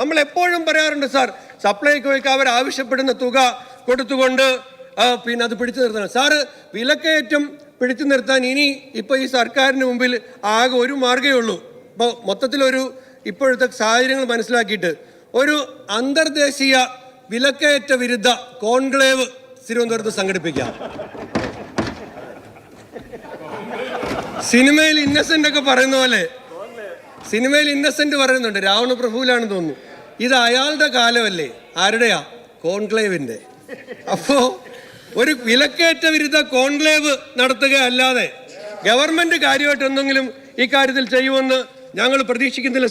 നമ്മൾ എപ്പോഴും പറയാറുണ്ട് സാർ, സപ്ലൈകോയ്ക്ക് അവർ ആവശ്യപ്പെടുന്ന തുക കൊടുത്തുകൊണ്ട് പിന്നെ അത് പിടിച്ചു നിർത്തണം. സാറ് വിലക്കയറ്റം പിടിച്ചു നിർത്താൻ ഇപ്പോൾ ഈ സർക്കാരിന് മുമ്പിൽ ആകെ ഒരു മാർഗ്ഗമേ ഉള്ളൂ. ഇപ്പോൾ മൊത്തത്തിലൊരു ഇപ്പോഴത്തെ സാഹചര്യങ്ങൾ മനസ്സിലാക്കിയിട്ട് ഒരു അന്തർദേശീയ വിലക്കയറ്റ വിരുദ്ധ കോൺക്ലേവ് തിരുവനന്തപുരത്ത് സംഘടിപ്പിക്കാം. സിനിമയിൽ ഇന്നസെന്റ് ഒക്കെ പറയുന്ന പോലെ, സിനിമയിൽ ഇന്നസെന്റ് പറയുന്നുണ്ട്, രാവണ പ്രഭുവിലാണെന്ന് തോന്നുന്നു. ഇത് അയാളുടെ കാലമല്ലേ? ആരുടെയാ? കോൺക്ലേവിന്റെ. അപ്പോ ഒരു വിലക്കയറ്റ വിരുദ്ധ കോൺക്ലേവ് നടത്തുക അല്ലാതെ ഗവൺമെന്റ് കാര്യമായിട്ട് എന്തെങ്കിലും ഈ കാര്യത്തിൽ ചെയ്യുമെന്ന് ഞങ്ങൾ പ്രതീക്ഷിക്കുന്നില്ല.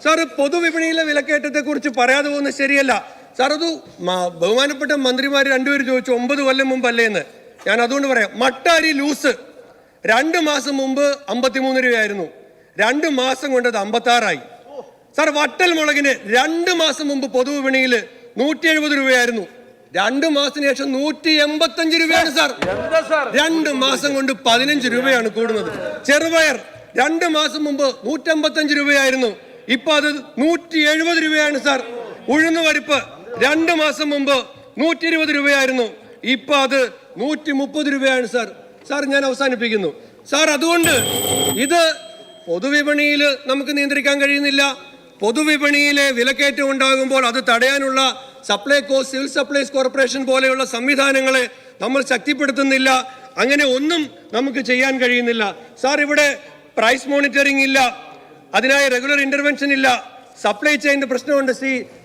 സാർ പൊതുവിപണിയിലെ വിലക്കയറ്റത്തെ കുറിച്ച് പറയാതെ പോകുന്നത് ശരിയല്ല. സാർ, അത് ബഹുമാനപ്പെട്ട മന്ത്രിമാർ രണ്ടുപേരും ചോദിച്ചു 9 കൊല്ലം മുമ്പല്ലേ എന്ന്. ഞാൻ അതുകൊണ്ട് പറയാം, മട്ട അരി ലൂസ് 2 മാസം മുമ്പ് 53 രൂപയായിരുന്നു. 2 മാസം കൊണ്ട് അത് 56 സാർ. വട്ടൽ മുളകിന് 2 മാസം മുമ്പ് പൊതുവിപണിയിൽ 170 രൂപയായിരുന്നു. 2 മാസത്തിന് ശേഷം 185 രൂപയാണ് സാർ. 2 മാസം കൊണ്ട് 15 രൂപയാണ് കൂടുന്നത്. ചെറുപയർ 2 മാസം മുമ്പ് 155 രൂപയായിരുന്നു. ഇപ്പൊ അത് 170 രൂപയാണ് സാർ. ഉഴുന്നുപരിപ്പ് 2 മാസം മുമ്പ് 120 രൂപയായിരുന്നു. ഇപ്പൊ അത് 130 രൂപയാണ് സാർ. സാർ, ഞാൻ അവസാനിപ്പിക്കുന്നു സാർ. അതുകൊണ്ട് ഇത് പൊതുവിപണിയിൽ നമുക്ക് നിയന്ത്രിക്കാൻ കഴിയുന്നില്ല. പൊതുവിപണിയിലെ വിലക്കയറ്റം ഉണ്ടാകുമ്പോൾ അത് തടയാനുള്ള സപ്ലൈകോ, സിവിൽ സപ്ലൈസ് കോർപ്പറേഷൻ പോലെയുള്ള സംവിധാനങ്ങളെ നമ്മൾ ശക്തിപ്പെടുത്തുന്നില്ല. അങ്ങനെ ഒന്നും നമുക്ക് ചെയ്യാൻ കഴിയുന്നില്ല സാർ. ഇവിടെ പ്രൈസ് മോണിറ്ററിംഗ് ഇല്ല, അതിനായി റെഗുലർ ഇന്റർവെൻഷൻ ഇല്ല. സപ്ലൈ ചെയിൻ്റെ പ്രശ്നമുണ്ട്.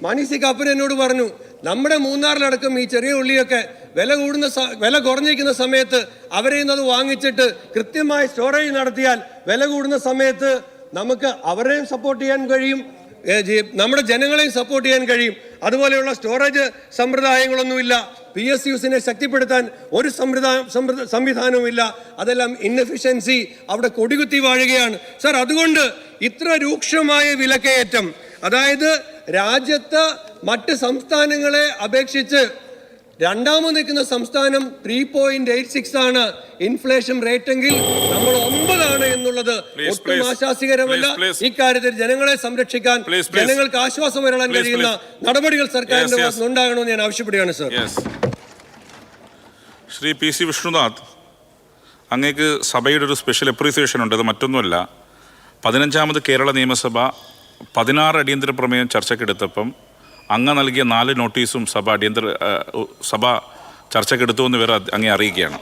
മണി സി കാപ്പൻ എന്നോട് പറഞ്ഞു, നമ്മുടെ മൂന്നാറിലടക്കം ഈ ചെറിയ ഉള്ളിയൊക്കെ വില കുറഞ്ഞിരിക്കുന്ന സമയത്ത് അവരിൽ നിന്ന് അത് വാങ്ങിച്ചിട്ട് കൃത്യമായി സ്റ്റോറേജ് നടത്തിയാൽ വില കൂടുന്ന സമയത്ത് നമുക്ക് അവരെയും സപ്പോർട്ട് ചെയ്യാൻ കഴിയും, നമ്മുടെ ജനങ്ങളെയും സപ്പോർട്ട് ചെയ്യാൻ കഴിയും. അതുപോലെയുള്ള സ്റ്റോറേജ് സമ്പ്രദായങ്ങളൊന്നുമില്ല. PSUസിനെ ശക്തിപ്പെടുത്താൻ ഒരു സംവിധാനവുമില്ല. അതെല്ലാം ഇൻഎഫിഷ്യൻസി അവിടെ കൊടികുത്തി വാഴുകയാണ് സാർ. അതുകൊണ്ട് ഇത്ര രൂക്ഷമായ വിലക്കയറ്റം, അതായത് രാജ്യത്ത് മറ്റ് സംസ്ഥാനങ്ങളെ അപേക്ഷിച്ച് രണ്ടാമത് നിൽക്കുന്ന സംസ്ഥാനം 3.86 ആണ് ഇൻഫ്ലേഷൻ റേറ്റ് എങ്കിൽ നമ്മൾ 9 ആണ് എന്നുള്ളത് ഒട്ടും ആശാസ്യകരമല്ല. ഇക്കാര്യത്തിൽ ജനങ്ങളെ സംരക്ഷിക്കാൻ, ജനങ്ങൾക്ക് ആശ്വാസം വരാൻ കഴിയുന്ന നടപടികൾ സർക്കാരിന്റെ ഭാഗത്ത് ഉണ്ടാകണമെന്ന് ഞാൻ ആവശ്യപ്പെടുകയാണ് സാർ. ശ്രീ PC വിഷ്ണുനാഥ്, അങ്ങേക്ക് സഭയുടെ ഒരു സ്പെഷ്യൽ അപ്രീസിയേഷൻ ഉണ്ട്. അത് മറ്റൊന്നുമല്ല, 15ാമത് കേരള നിയമസഭ 16 അടിയന്തര പ്രമേയം ചർച്ചയ്ക്കെടുത്തപ്പം അങ്ങ് നൽകിയ 4 നോട്ടീസും സഭ ചർച്ചയ്ക്കെടുത്തുവെന്ന് അങ്ങേ അറിയിക്കുകയാണ്.